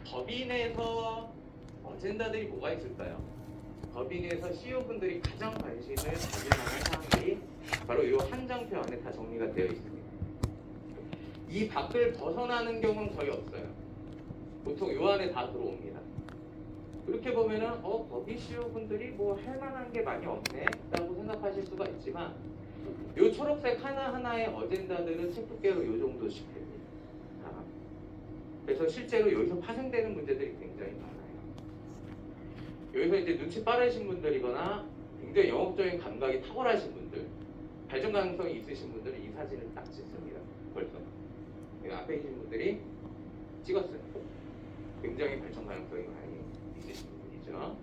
법인에서 어젠다들이 뭐가 있을까요? 법인에서 CEO분들이 가장 관심을 가질 만한 사항들이 바로 이 한 장표 안에 다 정리가 되어 있습니다. 이 밖을 벗어나는 경우는 거의 없어요. 보통 요 안에 다 들어옵니다. 그렇게 보면은 법인 CEO분들이 뭐 할 만한 게 많이 없네 라고 생각하실 수가 있지만 요 초록색 하나하나의 어젠다들은 책 두께로 요 정도씩 됩니다. 그래서 실제로 여기서 파생되는 문제들이 굉장히 많아요. 여기서 이제 눈치 빠르신 분들이거나 굉장히 영업적인 감각이 탁월하신 분들, 발전 가능성이 있으신 분들은 이 사진을 딱 찍습니다. 벌써. 앞에 계신 분들이 찍었어요. 굉장히 발전 가능성이 많이 있으신 분이죠.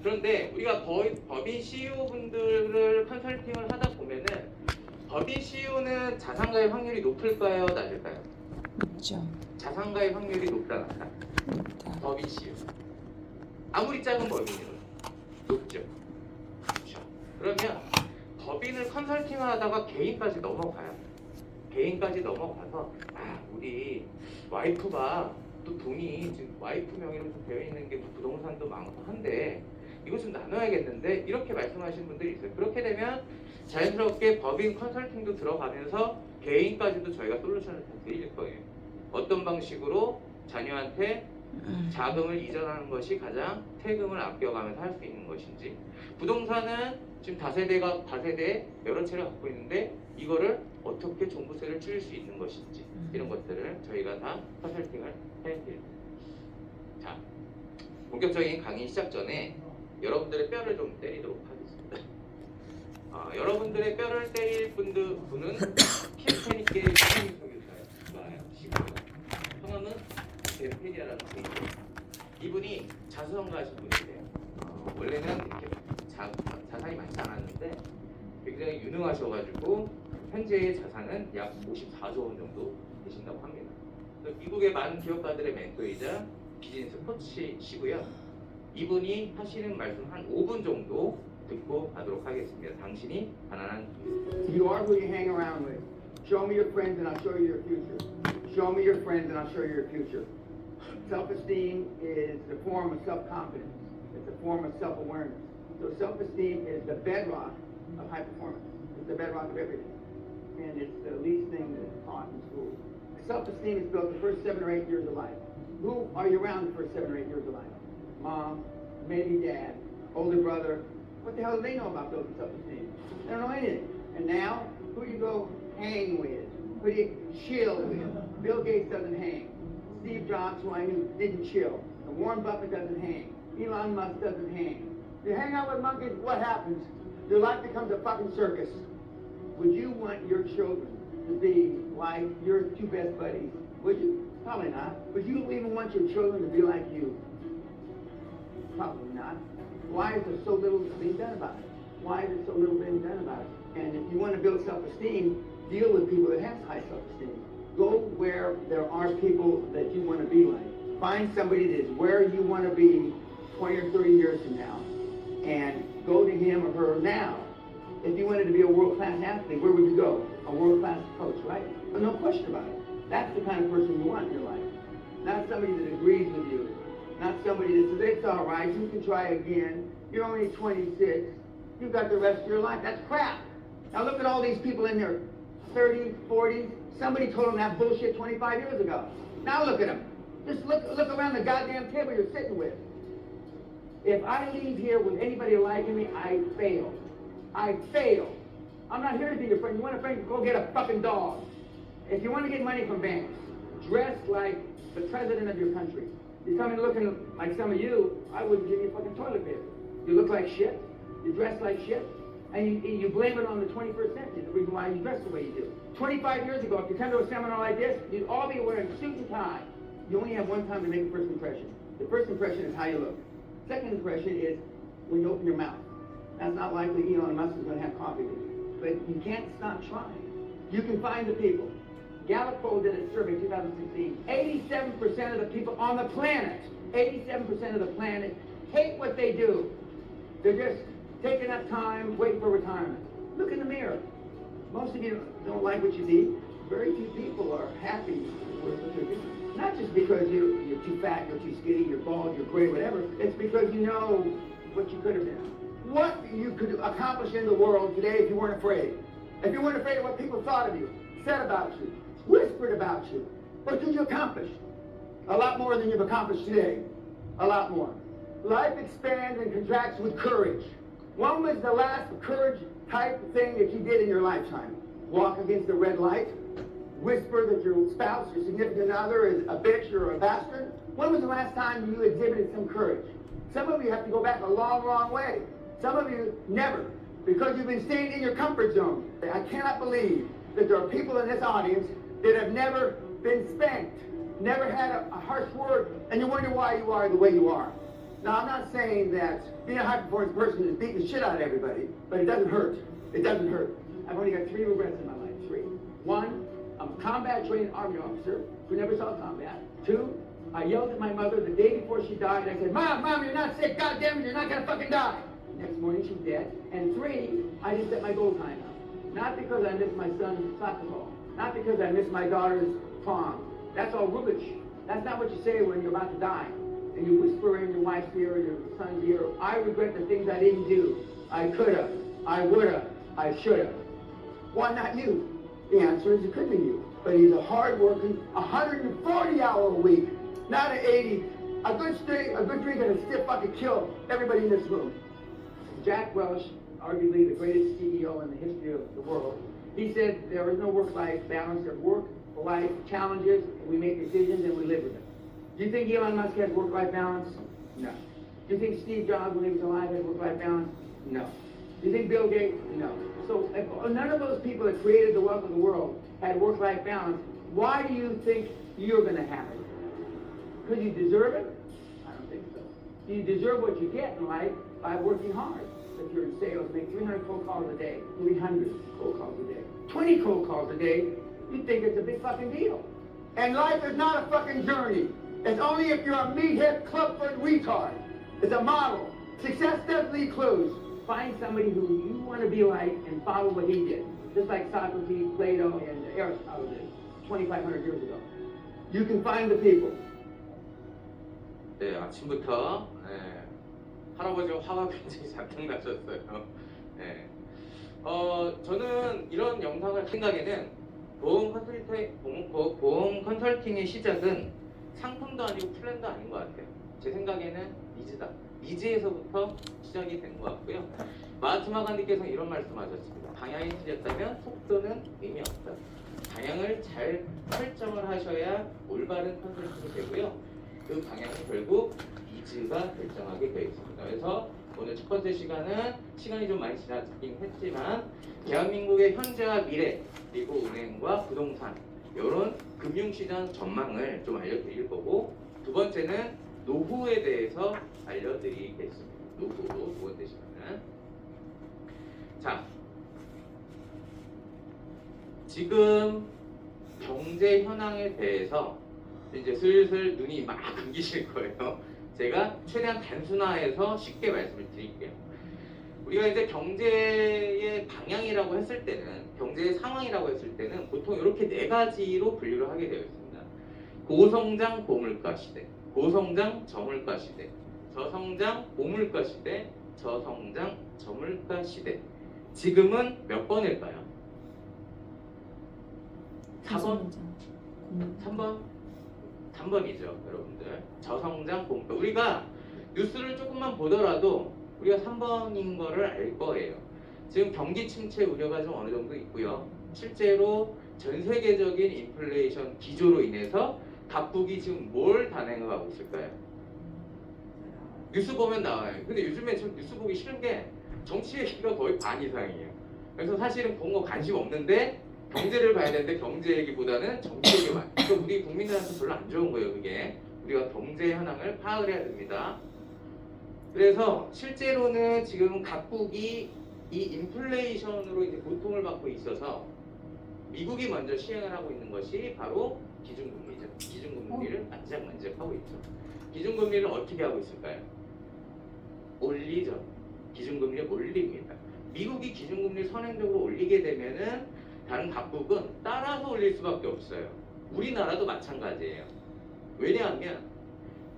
그런데 우리가 법인 CEO분들을 컨설팅을 하다 보면은 법인 CEO는 자산가의 확률이 높을까요? 낮을까요? 높죠. 자산가의 확률이 높다 낮다? 높다. 법인 CEO. 아무리 작은 법인이라도 높죠. 그렇죠. 그러면 법인을 컨설팅하다가 개인까지 넘어가요. 개인까지 넘어가서 우리 와이프가 또 돈이 지금 와이프 명의로 좀 되어 있는 게 부동산도 많고 한데 이거 좀 나눠야겠는데 이렇게 말씀하시는 분들이 있어요. 그렇게 되면 자연스럽게 법인 컨설팅도 들어가면서 개인까지도 저희가 솔루션을 다 드릴 거예요. 어떤 방식으로 자녀한테 자금을 이전하는 것이 가장 세금을 아껴가면서 할 수 있는 것인지, 부동산은 지금 다세대 여러 채를 갖고 있는데 이거를 어떻게 종부세를 줄일 수 있는 것인지 이런 것들을 저희가 다 컨설팅을 해드립니다. 자, 본격적인 강의 시작 전에 여러분들의 뼈를 좀 때리도록 하겠습니다. 여러분들의 뼈를 때릴 분은 킴페니께 김민석 교수예요. 성함은 벤페리아라는 분이에요. 이분이 자수성가하신 분이세요. 원래는 이렇게 자산이 많지 않았는데 굉장히 유능하셔가지고 현재의 자산은 약 54조 원 정도 되신다고 합니다. 미국의 많은 기업가들의 멘토이자 비즈니스 코치시고요. 이분이 하시는 말씀 한 5분 정도 듣고 가도록 하겠습니다. 당신이 가난한 이유. You are who you hang around with. Show me your friends and I'll show you your future. Show me your friends and I'll show you your future. Self-esteem is a form of self-confidence. It's a form of self-awareness. So self-esteem is the bedrock of high performance. It's the bedrock of everything. And it's the least thing that's taught in school. Self-esteem is built the first 7 or 8 years of life. Who are you around the first 7 or 8 years of life? Mom, maybe dad, older brother. What the hell do they know about building self-esteem? They don't know anything. And now, who do you go hang with? Who do you chill with? Bill Gates doesn't hang. Steve Jobs, who I knew, didn't chill. And Warren Buffett doesn't hang. Elon Musk doesn't hang. You hang out with monkeys, what happens? Your life becomes a fucking circus. Would you want your children to be like your 2 best buddies? Would you? Probably not. Would you even want your children to be like you? Probably not. Why is there so little being done about it? Why is there so little being done about it? And if you want to build self-esteem, deal with people that have high self-esteem. Go where there are people that you want to be like. Find somebody that is where you want to be 20 or 30 years from now, and go to him or her now. If you wanted to be a world-class athlete, where would you go? A world-class coach, right? But no question about it. That's the kind of person you want in your life. Not somebody that agrees with you. Not somebody that says, it's all right, you can try again. You're only 26. You've got the rest of your life. That's crap. Now look at all these people in their 30s, 40s. Somebody told them that bullshit 25 years ago. Now look at them. Just look around the goddamn table you're sitting with. If I leave here with anybody liking me, I fail. I fail. I'm not here to be your friend. You want a friend? Go get a fucking dog. If you want to get money from banks, dress like the president of your country. You come in looking like some of you, I wouldn't give you fucking toilet paper. You look like shit. You dress like shit. And you blame it on the 21st century, the reason why you dress the way you do. 25 years ago, if you come to a seminar like this, you'd all be wearing suit and tie. You only have one time to make a first impression. The first impression is how you look. Second impression is when you open your mouth. That's not likely Elon Musk is going to have coffee with you. But you can't stop trying. You can find the people. Gallup poll did a survey in 2016. 87% of the people on the planet, 87% of the planet hate what they do. They're just taking up time, waiting for retirement. Look in the mirror. Most of you don't like what you see. Very few people are happy with what they're doing. Not just because you're too fat, you're too skinny, you're bald, you're gray, whatever. It's because you know what you could have been. What you could accomplish in the world today if you weren't afraid. If you weren't afraid of what people thought of you, said about you, whispered about you. What could you accomplish? A lot more than you've accomplished today. A lot more. Life expands and contracts with courage. When was the last courage type thing that you did in your lifetime? Walk against a red light? Whisper that your spouse, your significant other is a bitch or a bastard? When was the last time you exhibited some courage? Some of you have to go back a long, long way. Some of you never, because you've been staying in your comfort zone. I cannot believe that there are people in this audience that have never been spanked, never had a harsh word, and you wonder why you are the way you are. Now, I'm not saying that being a high-performance person is beating the shit out of everybody, but it doesn't hurt. It doesn't hurt. I've only got 3 regrets in my life. 3. 1, I'm a combat-trained Army officer who never saw combat. 2, I yelled at my mother the day before she died. I said, Mom, you're not sick. God damn it, you're not going to fucking die. Next morning, she's dead. And 3, I didn't set my goal time out. Not because I missed my son's soccer ball. Not because I missed my daughter's prom. That's all rubbish. That's not what you say when you're about to die. And you whisper in your wife's ear or your son's ear, I regret the things I didn't do. I could have. I would have. I should have. Why not you? The answer is it could be you. But he's a hard-working, 140-hour week, not an 80. A good drink and a stiff fucking kill everybody in this room. Jack Welch, arguably the greatest CEO in the history of the world, he said there is no work-life balance. There are work-life challenges, and we make decisions and we live with them. Do you think Elon Musk has work-life balance? No. Do you think Steve Jobs, when he was alive, had work-life balance? No. Do you think Bill Gates? No. So if none of those people that created the wealth of the world had work-life balance, why do you think you're going to have it? Because you deserve it? I don't think so. You deserve what you get in life by working hard. If you're in sales, make 300 cold calls a day, 300 cold calls a day, 20 cold calls a day, you think it's a big fucking deal. And life is not a fucking journey. It's only if you're a meathead, clubfoot retard. It's a model. Success doesn't leave clues. Find somebody who you want to be like and follow what he did. Just like Socrates, Plato, and Aristotle did 2,500 years ago. You can find the people. 네, 아침부터 할아버지가 화가 굉장히 잔뜩 나셨어요. 네. 저는 이런 영상을 생각에는 보험 컨설팅의 시작은 상품도 아니고 플랜도 아닌 것 같아요. 제 생각에는 니즈다. 니즈에서부터 시작이 된 것 같고요. 마하트마 간디께서는 이런 말씀하셨습니다. 방향이 틀렸다면 속도는 의미 없다. 방향을 잘 설정을 하셔야 올바른 컨설팅이 되고요. 그 방향은 결국 니즈가 결정하게 되어 있습니다. 그래서 오늘 첫 번째 시간은 시간이 좀 많이 지나긴 했지만 대한민국의 현재와 미래 그리고 은행과 부동산 이런 금융시장 전망을 좀 알려드릴 거고, 두 번째는 노후에 대해서 알려드리겠습니다. 노후 두 번째 시간은 자, 지금 경제 현황에 대해서 이제 슬슬 눈이 막 감기실 거예요. 제가 최대한 단순화해서 쉽게 말씀을 드릴게요. 우리가 이제 경제의 방향이라고 했을 때는, 경제의 상황이라고 했을 때는 보통 이렇게 4가지로 분류를 하게 되어 있습니다. 고성장 고물가 시대, 고성장 저물가 시대, 저성장 고물가 시대, 저성장 저물가 시대. 지금은 몇 번일까요? 4번? 3번? 3번이죠, 여러분들. 저성장 고물가. 우리가 뉴스를 조금만 보더라도 우리가 3번인 거를 알 거예요. 지금 경기 침체 우려가 좀 어느 정도 있고요. 실제로 전 세계적인 인플레이션 기조로 인해서 각국이 지금 뭘 단행하고 있을까요? 뉴스 보면 나와요. 근데 요즘에 좀 뉴스 보기 싫은 게 정치 얘기가 거의 반 이상이에요. 그래서 사실은 그런 거 관심 없는데 경제를 봐야 되는데 경제 얘기보다는 정치 얘기만. 그래서 우리 국민들한테 별로 안 좋은 거예요, 그게. 우리가 경제 현황을 파악을 해야 됩니다. 그래서 실제로는 지금 각국이 이 인플레이션으로 이제 고통을 받고 있어서 미국이 먼저 시행을 하고 있는 것이 바로 기준금리죠. 기준금리를 만지작만지작하고 있죠. 기준금리를 어떻게 하고 있을까요? 올리죠. 기준금리를 올립니다. 미국이 기준금리를 선행적으로 올리게 되면은 다른 각국은 따라서 올릴 수밖에 없어요. 우리나라도 마찬가지예요. 왜냐하면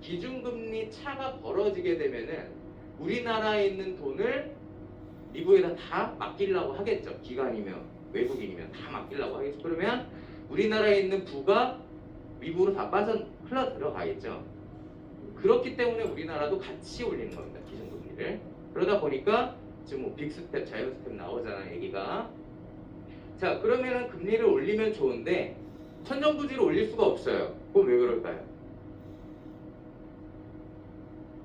기준금리 차가 벌어지게 되면은 우리나라에 있는 돈을 미국에다 다 맡기려고 하겠죠. 기관이면 외국인이면 다 맡기려고 하겠죠. 그러면 우리나라에 있는 부가 미국으로 다 흘러 들어가겠죠. 그렇기 때문에 우리나라도 같이 올리는 겁니다. 기준금리를. 그러다 보니까 지금 뭐 빅스텝, 자이로스텝 나오잖아 얘기가. 자, 그러면은 금리를 올리면 좋은데 천정부지를 올릴 수가 없어요. 그럼 왜 그럴까요?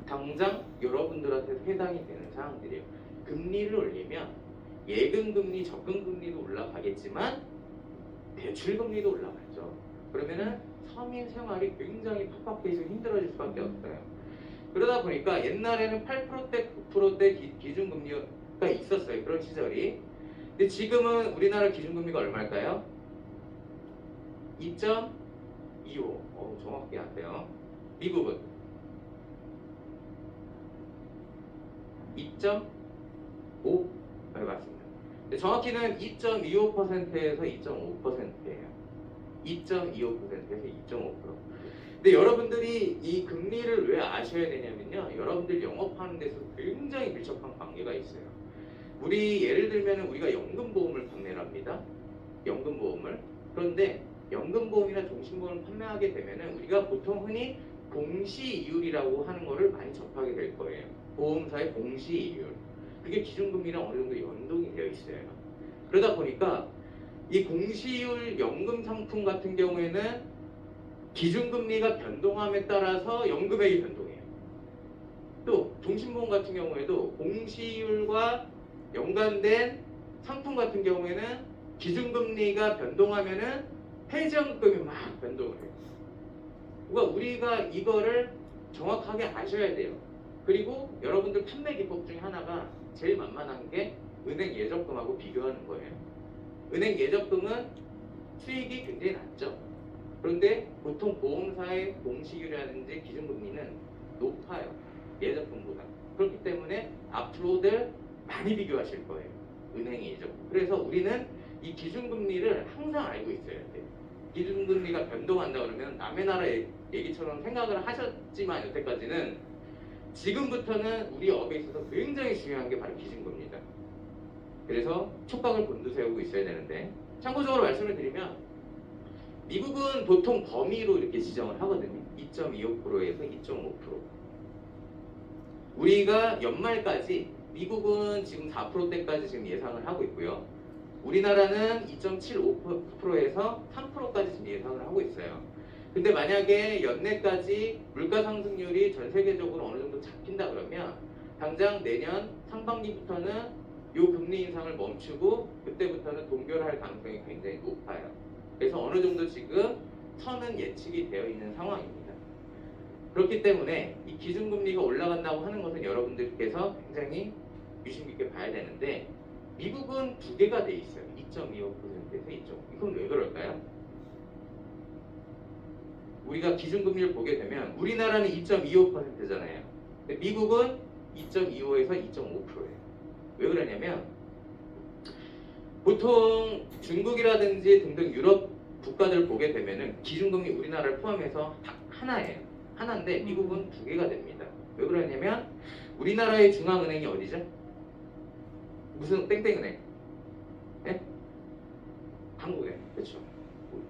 당장 여러분들한테 해당이 되는 사항들이에요. 금리를 올리면 예금금리, 적금금리도 올라가겠지만 대출금리도 올라가죠. 그러면은 서민 생활이 굉장히 팍팍해지고 힘들어질 수밖에 없어요. 그러다 보니까 옛날에는 8%대, 9%대 기준금리가 있었어요. 그런 시절이. 근데 지금은 우리나라 기준금리가 얼마일까요? 2.25. 정확하게 하세요. 미국은 2.5. 네, 맞습니다. 정확히는 2.25%에서 2.5%예요. 2.25%에서 2.5%. 근데 여러분들이 이 금리를 왜 아셔야 되냐면요. 여러분들 영업하는 데서 굉장히 밀접한 관계가 있어요. 우리 예를 들면 우리가 연금보험을 판매를 합니다. 연금보험을. 그런데 연금보험이나 종신보험을 판매하게 되면은 우리가 보통 흔히 공시이율이라고 하는 거를 많이 접하게 될 거예요. 보험사의 공시이율. 그게 기준금리랑 어느 정도 연동이 되어 있어요. 그러다 보니까 이 공시이율 연금 상품 같은 경우에는 기준금리가 변동함에 따라서 연금액이 변동해요. 또 종신보험 같은 경우에도 공시이율과 연관된 상품 같은 경우에는 기준금리가 변동하면은 해지연금이 막 변동을 해요. 그러니까 우리가 이거를 정확하게 아셔야 돼요. 그리고 여러분들 판매 기법 중에 하나가 제일 만만한 게 은행 예적금하고 비교하는 거예요. 은행 예적금은 수익이 굉장히 낮죠. 그런데 보통 보험사의 공시율이라든지 기준금리는 높아요. 예적금보다. 그렇기 때문에 앞으로들 많이 비교하실 거예요. 은행의 예적금. 그래서 우리는 이 기준금리를 항상 알고 있어야 돼요. 기준금리가 변동한다 그러면 남의 나라 얘기처럼 생각을 하셨지만 여태까지는 지금부터는 우리 업에 있어서 굉장히 중요한 게 바로 기준금리다. 그래서 촉각을 곤두세우고 있어야 되는데 참고적으로 말씀을 드리면 미국은 보통 범위로 이렇게 지정을 하거든요. 2.25%에서 2.5%. 우리가 연말까지 미국은 지금 4%대까지 지금 예상을 하고 있고요. 우리나라는 2.75%에서 3%까지 지금 예상을 하고 있어요. 근데 만약에 연내까지 물가 상승률이 전 세계적으로 어느 정도 잡힌다 그러면 당장 내년 상반기부터는 요 금리 인상을 멈추고 그때부터는 동결할 가능성이 굉장히 높아요. 그래서 어느 정도 지금 선은 예측이 되어 있는 상황입니다. 그렇기 때문에 이 기준금리가 올라간다고 하는 것은 여러분들께서 굉장히 유심 깊게 봐야 되는데 미국은 두 개가 돼 있어요. 2.25%에서 2.5%. 이건 왜 그럴까요? 우리가 기준금리를 보게 되면 우리나라는 2.25%잖아요. 근데 미국은 2.25에서 2.5%예요. 왜 그러냐면 보통 중국이라든지 등등 유럽 국가들 보게 되면은 기준금리 우리나라를 포함해서 딱 하나예요. 하나인데 미국은 두 개가 됩니다. 왜 그러냐면 우리나라의 중앙은행이 어디죠? 무슨 땡땡은행? 네? 한국은행. 그렇죠.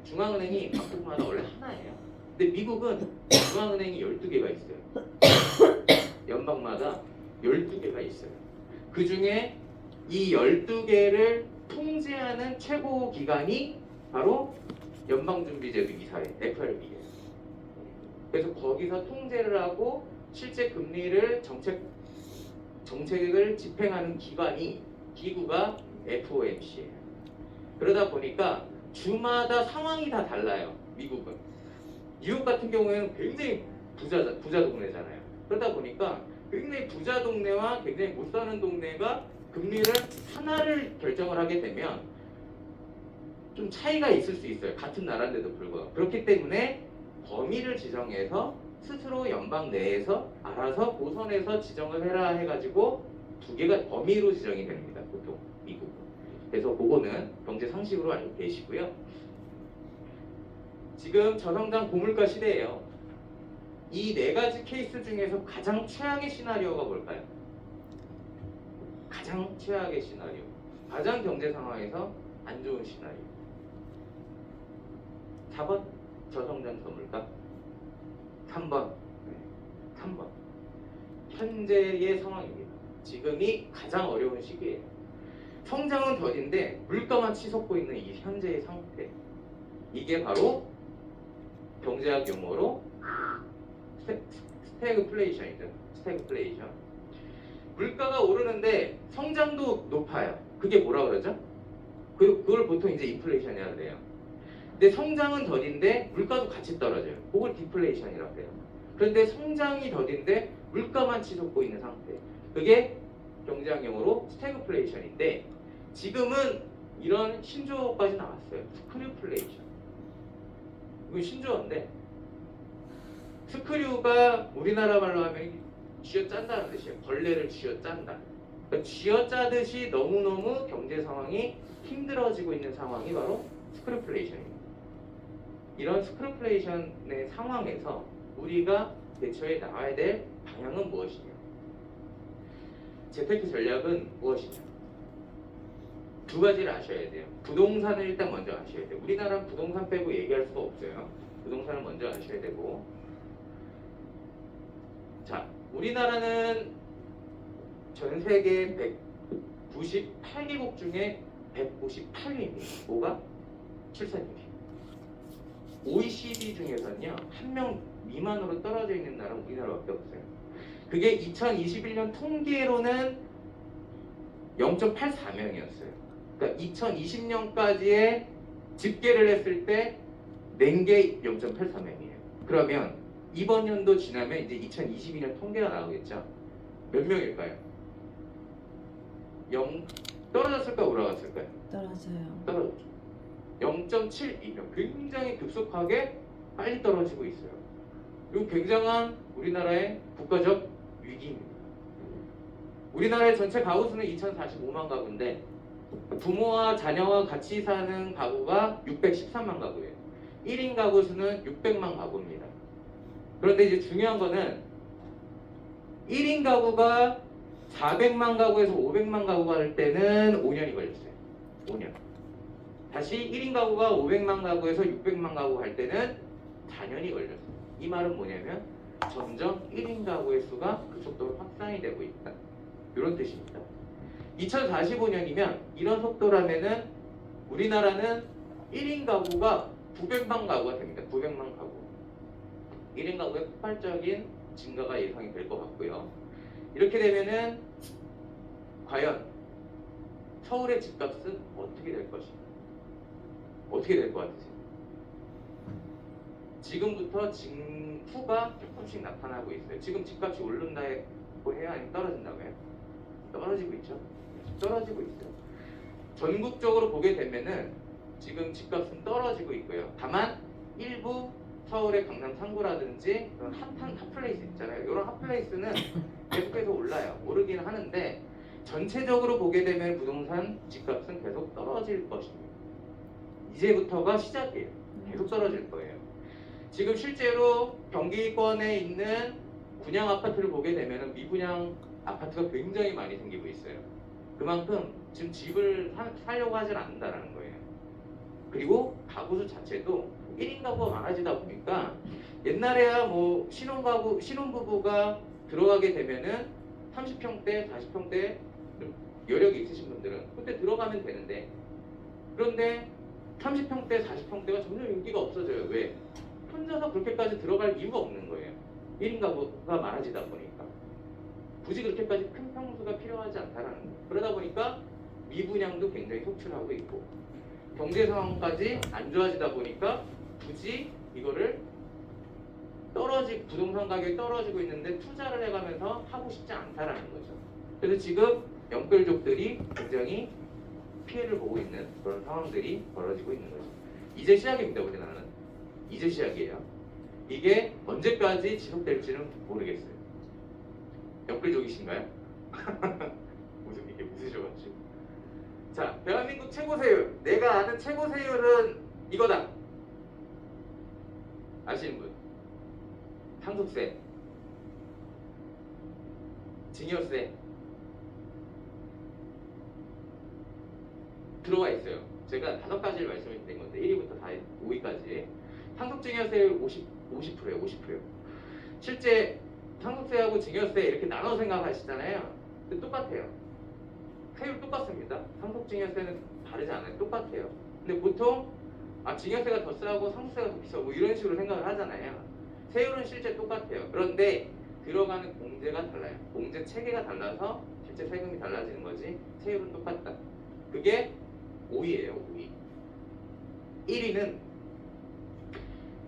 중앙은행이 각국마다 원래 하나예요. 근데 미국은 중앙은행이 12개가 있어요. 연방마다 12개가 있어요. 그 중에 이 12개를 통제하는 최고 기관이 바로 연방준비제도 이사회, FRB예요. 그래서 거기서 통제를 하고 실제 금리를 정책을 집행하는 기구가 FOMC예요. 그러다 보니까 주마다 상황이 다 달라요. 미국은. 뉴욕 같은 경우에는 굉장히 부자 동네잖아요. 그러다 보니까 굉장히 부자 동네와 굉장히 못 사는 동네가 금리를 하나를 결정을 하게 되면 좀 차이가 있을 수 있어요. 같은 나라인데도 불구하고. 그렇기 때문에 범위를 지정해서 스스로 연방 내에서 알아서 고선에서 지정을 해라 해가지고 두 개가 범위로 지정이 됩니다. 보통 미국은. 그래서 그거는 경제 상식으로 알고 계시고요. 지금 저성장 고물가 시대예요. 이 네 가지 케이스 중에서 가장 최악의 시나리오가 뭘까요? 가장 최악의 시나리오, 가장 경제 상황에서 안 좋은 시나리오. 4번 저성장 저물가, 3번 3번 현재의 상황입니다. 지금이 가장 어려운 시기예요. 성장은 더딘데 물가만 치솟고 있는 이 현재의 상태, 이게 바로 경제학 용어로 스태그플레이션이죠. 스태그플레이션. 물가가 오르는데 성장도 높아요. 그게 뭐라 그러죠? 그걸 보통 이제 인플레이션이라고 그래요. 근데 성장은 더딘데 물가도 같이 떨어져요. 그걸 디플레이션이라고 해요. 그런데 성장이 더딘데 물가만 치솟고 있는 상태, 그게 경제학 용어로 스태그플레이션인데, 지금은 이런 신조어까지 나왔어요. 스크류플레이션. 이건 신조어인데, 스크류가 우리나라 말로 하면 쥐어짠다는 뜻이에요. 벌레를 쥐어짠다. 그러니까 쥐어짜듯이 너무너무 경제 상황이 힘들어지고 있는 상황이 바로 스크류플레이션입니다. 이런 스크류플레이션의 상황에서 우리가 대처해 나가야 될 방향은 무엇이냐? 재테크 전략은 무엇이냐? 두 가지를 아셔야 돼요. 부동산을 일단 먼저 아셔야 돼요. 우리나라는 부동산 빼고 얘기할 수가 없어요. 부동산을 먼저 아셔야 되고, 자, 우리나라는 전 세계 198개국 중에 198위입니다. 뭐가? 출산율이. OECD 중에서는요, 한 명 미만으로 떨어져 있는 나라는 우리나라밖에 없어요. 그게 2021년 통계로는 0.84명이었어요. 그러니까 2020년까지의 집계를 했을 때 낸 게 0.84명이에요. 그러면 이번 연도 지나면 이제 2022년 통계가 나오겠죠. 몇 명일까요? 0 떨어졌을까 올라갔을까요? 떨어져요. 떨어졌죠. 0.72명. 굉장히 급속하게 빨리 떨어지고 있어요. 이거 굉장한 우리나라의 국가적 위기입니다. 우리나라의 전체 가구 수는 2045만 가구인데 부모와 자녀와 같이 사는 가구가 613만 가구예요. 1인 가구 수는 600만 가구입니다. 그런데 이제 중요한 거는 1인 가구가 400만 가구에서 500만 가구가 될 때는 5년이 걸렸어요. 5년. 다시 1인 가구가 500만 가구에서 600만 가구 갈 때는 4년이 걸렸어요. 이 말은 뭐냐면 점점 1인 가구의 수가 급속도로 확산이 되고 있다. 이런 뜻입니다. 2045년이면 이런 속도라면은 우리나라는 1인 가구가 900만 가구가 됩니다. 900만 가구. 1인 가구의 폭발적인 증가가 예상이 될 것 같고요. 이렇게 되면은 과연 서울의 집값은 어떻게 될 것인가? 어떻게 될 것 같으세요? 지금부터 징후가 조금씩 나타나고 있어요. 지금 집값이 오른다고 해야 아니면 떨어진다고 해요? 떨어지고 있죠. 떨어지고 있어요. 전국적으로 보게 되면은 지금 집값은 떨어지고 있고요. 다만 일부 서울의 강남 상구라든지 그런 핫한 핫플레이스 있잖아요. 이런 핫플레이스는 계속해서 올라요. 오르긴 하는데 전체적으로 보게 되면 부동산 집값은 계속 떨어질 것입니다. 이제부터가 시작이에요. 계속 떨어질 거예요. 지금 실제로 경기권에 있는 분양 아파트를 보게 되면 미분양 아파트가 굉장히 많이 생기고 있어요. 그만큼 지금 집을 사려고 하질 않는다는 거예요. 그리고 가구수 자체도 1인 가구가 많아지다 보니까 옛날에야 뭐 신혼부부가 들어가게 되면은 30평대, 40평대 여력이 있으신 분들은 그때 들어가면 되는데, 그런데 30평대, 40평대가 점점 인기가 없어져요. 왜? 혼자서 그렇게까지 들어갈 이유가 없는 거예요. 1인 가구가 많아지다 보니까. 굳이 그렇게까지 큰 평수가 필요하지 않다라는 거예요. 그러다 보니까 미분양도 굉장히 속출하고 있고, 경제 상황까지 안 좋아지다 보니까 굳이 이거를 부동산 가격이 떨어지고 있는데 투자를 해가면서 하고 싶지 않다라는 거죠. 그래서 지금 영끌족들이 굉장히 피해를 보고 있는 그런 상황들이 벌어지고 있는 거죠. 이제 시작입니다. 우리나라는 이제 시작이에요. 이게 언제까지 지속될지는 모르겠어요. 영끌족이신가요? 이게 웃으셔가지고. 자, 대한민국 최고 세율. 내가 아는 최고 세율은 이거다. 아시는 분? 상속세, 증여세 들어가 있어요. 제가 5가지를 말씀드린 건데 1위부터 5위까지 상속증여세율 50%예요. 50%예요. 실제 상속세하고 증여세 이렇게 나눠 생각하시잖아요. 근데 똑같아요. 세율 똑같습니다. 상속증여세는 다르지 않아요. 똑같아요. 근데 보통 증여세가 더 싸고 상속세가 더 비싸고 이런 식으로 생각을 하잖아요. 세율은 실제 똑같아요. 그런데 들어가는 공제가 달라요. 공제 체계가 달라서 실제 세금이 달라지는 거지 세율은 똑같다. 그게 5위예요. 5위. 1위는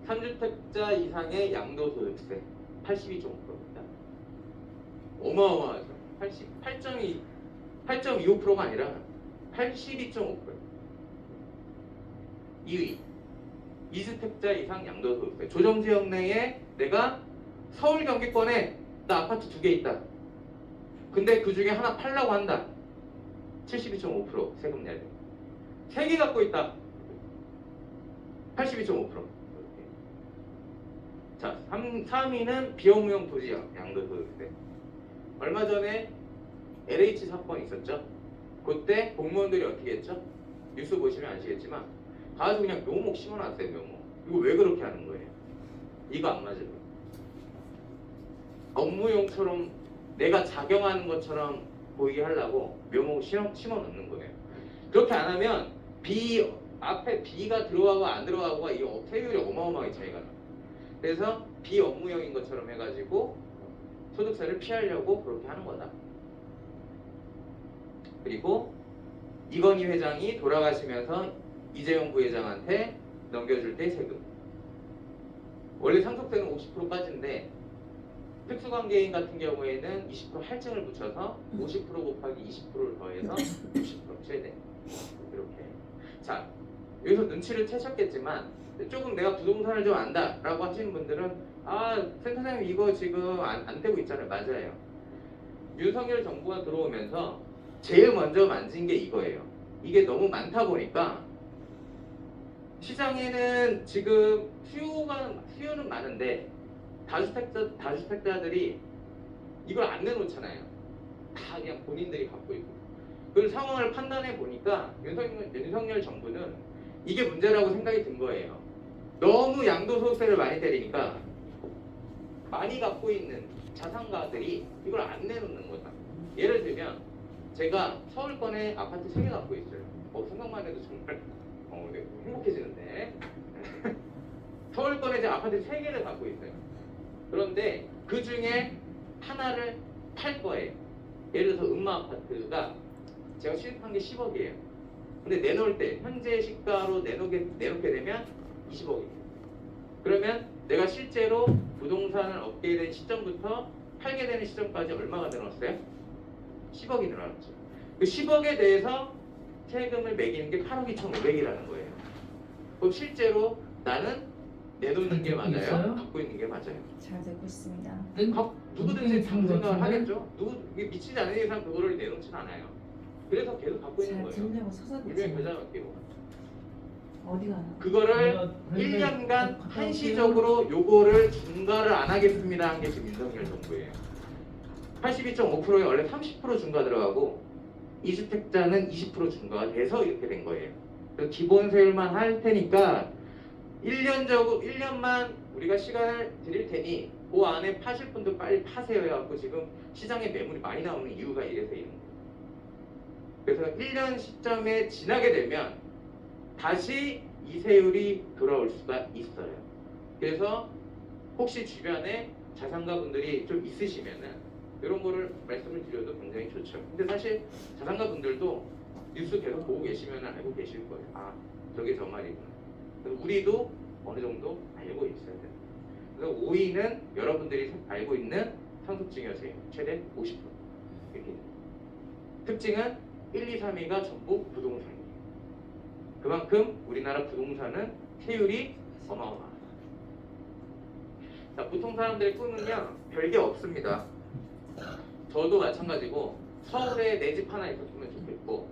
3주택자 이상의 양도소득세 82.5%입니다. 어마어마하죠. 8.25%가 아니라 82.5%. 2위 2주택자 이상 양도소득세. 조정지역 내에 내가 서울 경기권에 나 아파트 2개 있다. 근데 그 중에 하나 팔라고 한다. 72.5% 세금 내야 돼. 3개 갖고 있다. 82.5%. 자, 3위는 비업무용 토지 양도소득세. 얼마 전에 LH 사건 있었죠. 그때 공무원들이 어떻게 했죠? 뉴스 보시면 아시겠지만 가서 그냥 묘목 심어놨어요. 묘목. 이거 왜 그렇게 하는 거예요? 이거 안 맞아요. 업무용처럼 내가 작용하는 것처럼 보이게 하려고 묘목 심어놓는 거예요. 그렇게 안 하면 앞에 B가 들어가고 안 들어가고가 이 세율이 어마어마하게 차이가 나요. 그래서 비업무용인 것처럼 해가지고 소득세를 피하려고 그렇게 하는 거다. 그리고 이건희 회장이 돌아가시면서 이재용 부회장한테 넘겨줄 때 세금. 원래 상속세는 50%까지인데 특수관계인 같은 경우에는 20% 할증을 붙여서 50% 곱하기 20%를 더해서 60% 최대. 이렇게. 자, 여기서 눈치를 채셨겠지만 조금 내가 부동산을 좀 안다라고 하시는 분들은 센터장님 이거 지금 안 되고 있잖아요. 맞아요. 윤석열 정부가 들어오면서 제일 먼저 만진 게 이거예요. 이게 너무 많다 보니까 시장에는 지금 수요는 많은데 다주택자들이 이걸 안 내놓잖아요. 다 그냥 본인들이 갖고 있고. 그 상황을 판단해 보니까 윤석열 정부는 이게 문제라고 생각이 든 거예요. 너무 양도소득세를 많이 때리니까 많이 갖고 있는 자산가들이 이걸 안 내놓는 거다. 예를 들면 제가 서울권에 아파트 3개 갖고 있어요. 생각만 해도 정말 네, 행복해지는데 서울권에 제 아파트 3개를 갖고 있어요. 그런데 그 중에 하나를 팔 거예요. 예를 들어서 음마아파트가 제가 취득한 게 10억이에요. 근데 내놓을 때 현재 시가로 내놓게 되면 20억이에요. 그러면 내가 실제로 부동산을 얻게 된 시점부터 팔게 되는 시점까지 얼마가 늘었어요? 10억이 늘어났죠. 그 10억에 대해서 세금을 매기는 게 8억 2,500이라는 거예요. 그럼 실제로 나는 내놓는 게 맞아요? 있어요? 갖고 있는 게 맞아요? 잘 되고 있습니다. 누구든지 그런 생각을 하겠죠. 이게 미치지 않는 이상 그거를 내놓진 않아요. 그래서 계속 갖고 있는 잘 거예요. 들으려고 서서 유명 듣지. 겨자먹기로. 어디 가나? 그거를 1년간 한시적으로 요거를 중과를 안 하겠습니다 한 게 지금 윤석열 정부예요. 82.5%에 원래 30% 중과 들어가고 2주택자는 20% 중과가 돼서 이렇게 된 거예요. 그래서 기본세율만 할 테니까 1년만 우리가 시간을 드릴 테니 그 안에 파실 분도 빨리 파세요 해갖고 지금 시장에 매물이 많이 나오는 이유가 이래서 이런 거예요. 그래서 1년 시점에 지나게 되면 다시 이 세율이 돌아올 수가 있어요. 그래서 혹시 주변에 자산가분들이 좀 있으시면은 이런 거를 말씀을 드려도 굉장히 좋죠. 근데 사실 자산가분들도 뉴스 계속 보고 계시면 알고 계실 거예요. 저게 저 말이구나. 그래서 우리도 어느 정도 알고 있어야 돼요. 그래서 5위는 여러분들이 알고 있는 상속증여세 최대 50% 이렇게. 특징은 1, 2, 3위가 전부 부동산이에요. 그만큼 우리나라 부동산은 세율이 어마어마하다. 자, 보통 사람들의 꿈은요 별게 없습니다. 저도 마찬가지고 서울에 내 집 하나 있었으면 좋겠고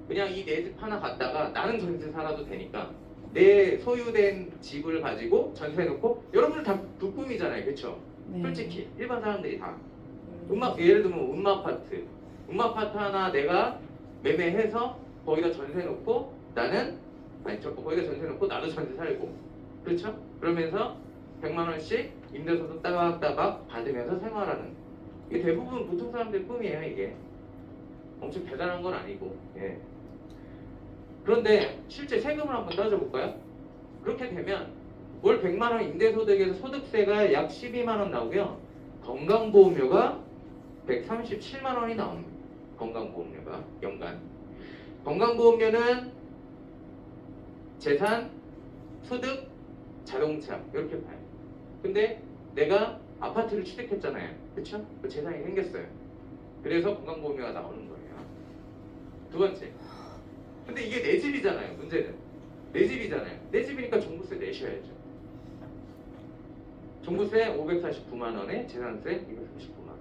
그냥 이 내 집 하나 갖다가 나는 전세 살아도 되니까 내 소유된 집을 가지고 전세 놓고 여러분들 다 부품이잖아요, 그렇죠? 네. 솔직히 일반 사람들이 다 예를 들면 음마아파트 하나 내가 매매해서 거기다 전세 놓고 나는 거기다 전세 놓고 나도 전세 살고 그렇죠? 그러면서 100만 원씩 임대소득 따박따박 받으면서 생활하는 이게 대부분 보통 사람들의 꿈이에요. 이게 엄청 대단한 건 아니고 예. 그런데 실제 세금을 한번 따져볼까요? 그렇게 되면 월 100만 원 임대소득에서 소득세가 약 12만 원 나오고요. 건강보험료가 137만 원이 나옵니다. 건강보험료가 연간. 건강보험료는 재산, 소득, 자동차 이렇게 봐요. 근데 내가 아파트를 취득했잖아요. 그렇죠? 그 재산이 생겼어요. 그래서 건강보험료가 나오는 거예요. 두 번째. 근데 이게 내 집이잖아요. 문제는 내 집이잖아요. 내 집이니까 종부세 내셔야죠. 종부세 549만 원에 재산세 239만 원.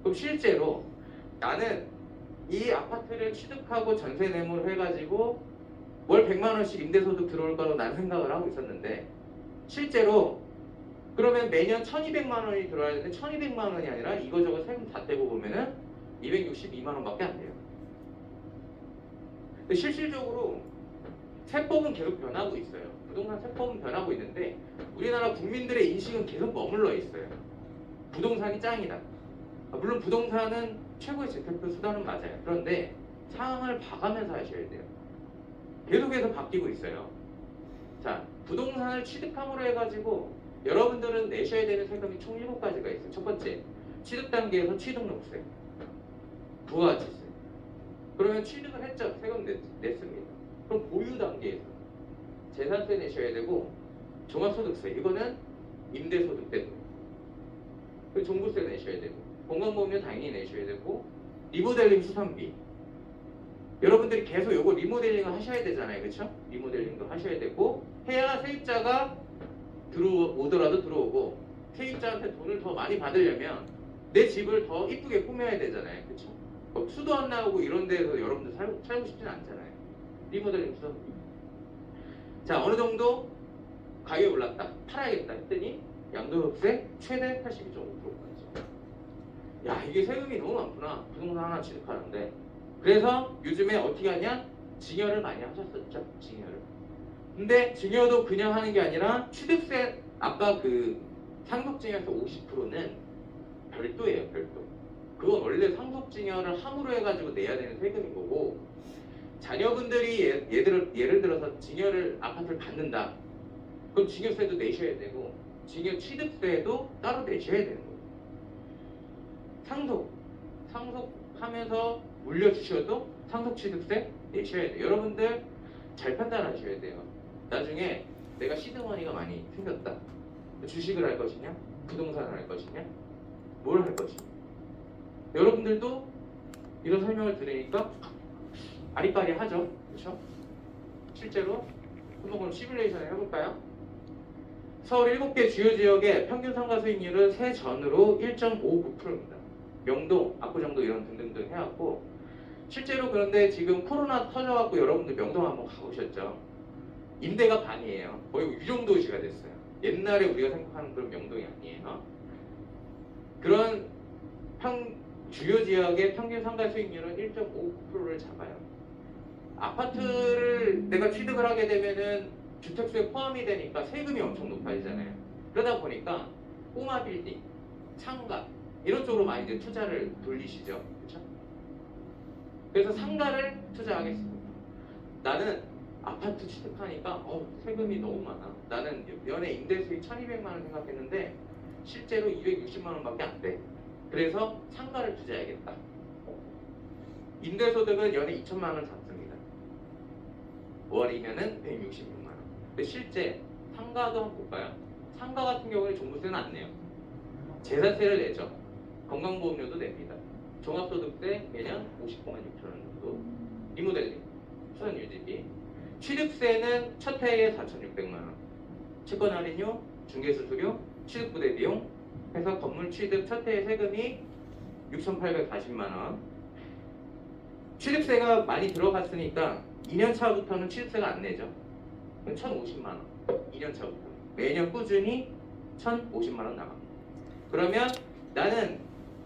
그럼 실제로 나는 이 아파트를 취득하고 전세 내물을 해가지고 월 100만 원씩 임대소득 들어올 거라고 난 생각을 하고 있었는데 실제로 그러면 매년 1200만 원이 들어와야 되는데 1200만 원이 아니라 이거저거 세금 다 떼고 보면은 262만 원밖에 안 돼요. 근데 실질적으로 세법은 계속 변하고 있어요. 부동산 세법은 변하고 있는데 우리나라 국민들의 인식은 계속 머물러 있어요. 부동산이 짱이다. 물론 부동산은 최고의 재테크 수단은 맞아요. 그런데 상황을 봐가면서 하셔야 돼요. 계속해서 바뀌고 있어요. 자, 부동산을 취득함으로 해가지고 여러분들은 내셔야 되는 세금이 총 7가지가 있어요. 첫 번째, 취득 단계에서 취득록세, 부가가치세. 그러면 취득을 했죠. 세금 냈습니다. 그럼 보유 단계에서 재산세 내셔야 되고 종합소득세, 이거는 임대소득 때문에 그리고 종부세 내셔야 되고 건강보험료 당연히 내셔야 되고 리모델링 수선비 여러분들이 계속 요거 리모델링을 하셔야 되잖아요. 그렇죠? 리모델링도 하셔야 되고 해야 세입자가 들어오더라도 들어오고 세입자한테 돈을 더 많이 받으려면 내 집을 더 이쁘게 꾸며야 되잖아요. 그렇죠? 수도 안 나오고 이런 데서 여러분들 살고 싶진 않잖아요. 리모델링 수선비. 자, 어느 정도 가격이 올랐다. 팔아야겠다 했더니 양도세 최대 82.5%까지. 야, 이게 세금이 너무 많구나. 부동산 하나 취득하는데. 그래서 요즘에 어떻게 하냐? 증여를 많이 하셨었죠. 증여를. 근데 증여도 그냥 하는 게 아니라 취득세 아까 그 상속증여에서 50%는 별도예요. 별도. 그건 원래 상속증여를 함으로 해가지고 내야 되는 세금인 거고 자녀분들이 예를 들어서 증여를 아파트를 받는다. 그럼 증여세도 내셔야 되고 증여 취득세도 따로 내셔야 되는 거예요. 상속하면서 물려주셔도 상속취득세 내셔야 돼요. 여러분들 잘 판단하셔야 돼요. 나중에 내가 시드머니가 많이 생겼다. 주식을 할 것이냐? 부동산을 할 것이냐? 뭘 할 것이냐? 여러분들도 이런 설명을 들으니까 아리까리하죠? 그렇죠? 실제로 한번 그럼 시뮬레이션을 해볼까요? 서울 7개 주요 지역의 평균 상가 수익률은 세전으로 1.59%입니다. 명동, 압구정도 이런 등등등 해왔고 실제로 그런데 지금 코로나 터져갖고 여러분들 명동 한번 가보셨죠? 임대가 반이에요. 거의 유종도시가 됐어요. 옛날에 우리가 생각하는 그런 명동이 아니에요. 그런 주요 지역의 평균 상가 수익률은 1.59%를 잡아요. 아파트를 내가 취득을 하게 되면은 주택수에 포함이 되니까 세금이 엄청 높아지잖아요. 그러다 보니까 꼬마 빌딩, 상가 이런 쪽으로 많이 이제 투자를 돌리시죠. 그렇죠? 그래서 상가를 투자하겠습니다. 나는 아파트 취득하니까 세금이 너무 많아. 나는 연에 임대 수익 1,200만 원 생각했는데 실제로 260만 원밖에 안 돼. 그래서 상가를 투자해야겠다. 임대소득은 연에 2천만 원 잡습니다. 월이면은 166만 원. 근데 실제 상가도 한번 볼까요? 상가 같은 경우는 종부세는 안 내요. 재산세를 내죠. 건강보험료도 냅니다. 종합소득세 매년 59만 6천 원 정도. 리모델링, 수선 유지비. 취득세는 첫 해에 4,600만 원. 채권 할인료, 중개수수료, 취득부대 비용 해서 건물 취득 첫 해의 세금이 6,840만 원. 취득세가 많이 들어갔으니까 2년 차부터는 취득세가 안 내죠. 그럼 1,050만 원. 2년 차부터 매년 꾸준히 1,050만 원 나갑니다. 그러면 나는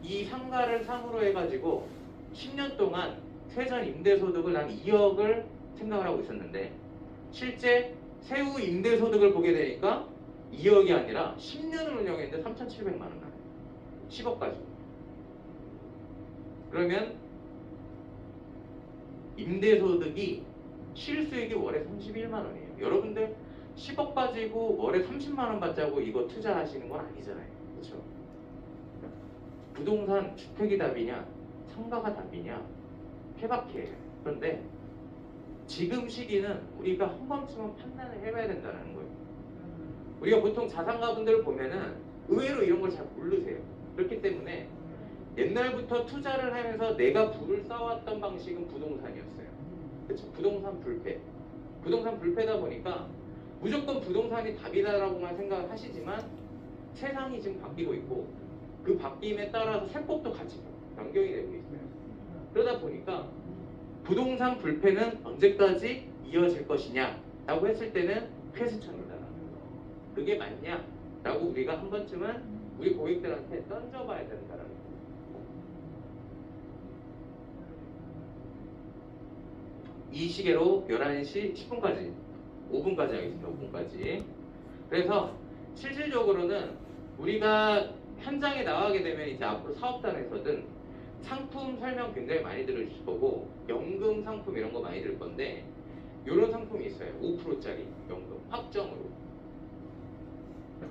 이 상가를 상으로 해가지고 10년 동안 세전 임대소득을 난 2억을 생각을 하고 있었는데 실제 세후 임대소득을 보게 되니까 2억이 아니라 10년을 운영했는데 3,700만 원 나와요. 10억 가지고. 그러면 임대소득이 실수익이 월에 31만 원이에요. 여러분들 10억 가지고 월에 30만 원 받자고 이거 투자하시는 건 아니잖아요. 그렇죠? 부동산 주택이 답이냐 상가가 답이냐 케바케예요. 그런데 지금 시기는 우리가 한 번쯤은 판단을 해봐야 된다는 거예요. 우리가 보통 자산가분들을 보면은 의외로 이런 걸 잘 모르세요. 그렇기 때문에 옛날부터 투자를 하면서 내가 부를 쌓아왔던 방식은 부동산이었어요. 그렇죠? 부동산 불패. 부동산 불패다 보니까 무조건 부동산이 답이다라고만 생각을 하시지만 세상이 지금 바뀌고 있고 그 바뀜에 따라서 세법도 같이 변경이 되고 있어요. 그러다 보니까 부동산 불패는 언제까지 이어질 것이냐 라고 했을 때는 퀘스천이다. 그게 맞냐? 라고 우리가 한 번쯤은 우리 고객들한테 던져봐야 된다라는 거예요. 이 시계로 11시 10분까지 5분까지 하겠습니다. 5분까지. 그래서 실질적으로는 우리가 현장에 나가게 되면 이제 앞으로 사업단에서든 상품 설명 굉장히 많이 들으실 거고 연금 상품 이런 거 많이 들을 건데 이런 상품이 있어요. 5%짜리 연금 확정으로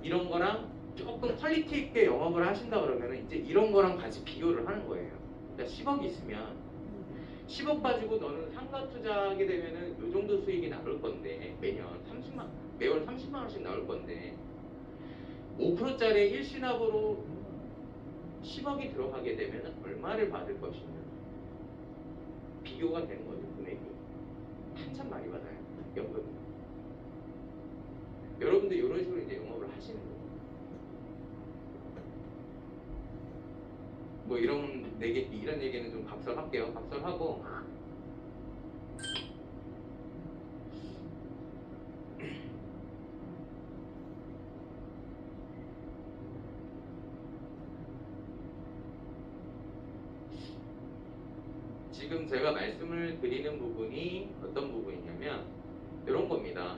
이런 거랑 조금 퀄리티 있게 영업을 하신다 그러면 이제 이런 거랑 같이 비교를 하는 거예요. 그러니까 10억이 있으면 10억 가지고 너는 상가 투자하게 되면은 요 정도 수익이 나올 건데 매월 30만 원씩 나올 건데 5%짜리 일시납으로 10억이 들어가게 되면 얼마를 받을 것이냐 비교가 되는 거죠. 금액이 한참 많이 받아요. 연금. 여러분들 이런 식으로 이제 영업을 하시는 거예요. 뭐 이런 얘기는 좀 각설할게요. 각설하고 지금 제가 말씀을 드리는 부분이 어떤 부분이냐면 이런 겁니다.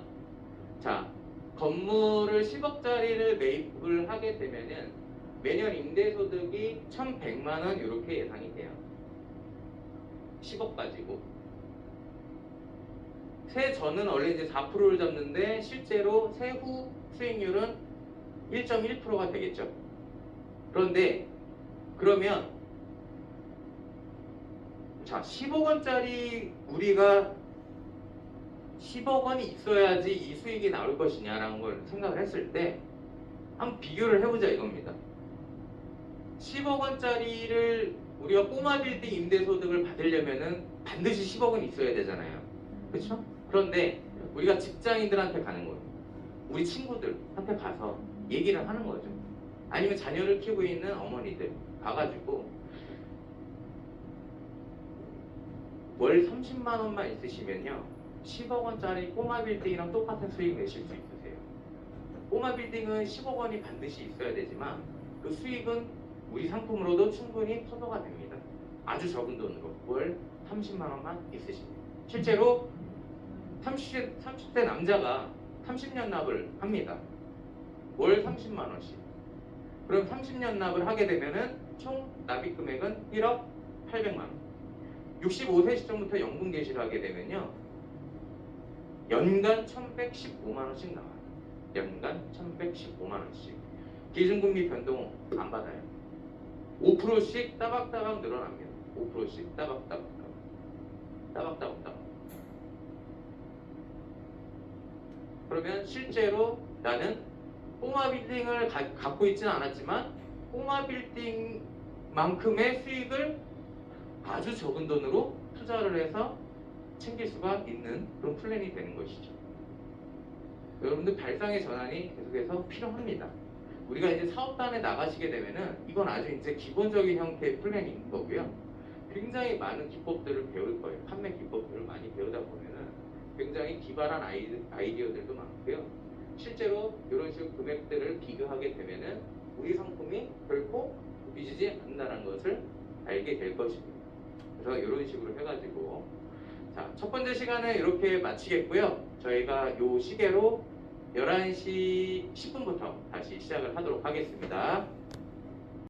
자, 건물을 10억짜리를 매입을 하게 되면은 매년 임대소득이 1,100만 원 이렇게 예상이 돼요. 10억 가지고. 세전은 원래 이제 4%를 잡는데 실제로 세후 수익률은 1.1%가 되겠죠. 그런데 그러면 자, 10억 원짜리 우리가 10억 원이 있어야지 이 수익이 나올 것이냐라는 걸 생각을 했을 때 한번 비교를 해보자 이겁니다. 10억 원짜리를 우리가 꼬마 빌딩 임대소득을 받으려면은 반드시 10억은 있어야 되잖아요. 그렇죠? 그런데 우리가 직장인들한테 가는 거예요. 우리 친구들한테 가서 얘기를 하는 거죠. 아니면 자녀를 키우고 있는 어머니들 가가지고 월 30만 원만 있으시면요 10억 원짜리 꼬마 빌딩이랑 똑같은 수익 내실 수 있으세요. 꼬마 빌딩은 10억 원이 반드시 있어야 되지만 그 수익은 우리 상품으로도 충분히 커버가 됩니다. 아주 적은 돈으로 월 30만 원만 있으시면 실제로 30대 남자가 30년 납을 합니다. 월 30만 원씩. 그럼 30년 납을 하게 되면은 총 납입 금액은 1억 800만 원. 65세 시점부터 연금 개시를 하게 되면요 연간 1,115만 원씩 나와요. 연간 1,115만 원씩. 기준금리 변동 안 받아요. 5%씩 따박따박 늘어납니다. 5%씩 따박따박. 그러면 실제로 나는 꼬마 빌딩을 갖고 있지는 않았지만 꼬마 빌딩만큼의 수익을 아주 적은 돈으로 투자를 해서 챙길 수가 있는 그런 플랜이 되는 것이죠. 여러분들 발상의 전환이 계속해서 필요합니다. 우리가 이제 사업단에 나가시게 되면은 이건 아주 이제 기본적인 형태의 플랜인 거고요. 굉장히 많은 기법들을 배울 거예요. 판매 기법들을 많이 배우다 보면은 굉장히 기발한 아이디어들도 많고요. 실제로 이런 식으로 금액들을 비교하게 되면은 우리 상품이 결코 빚이지 않는다는 것을 알게 될 것입니다. 그래서 이런 식으로 해가지고 자, 첫 번째 시간은 이렇게 마치겠고요. 저희가 요 시계로 11시 10분부터 다시 시작을 하도록 하겠습니다.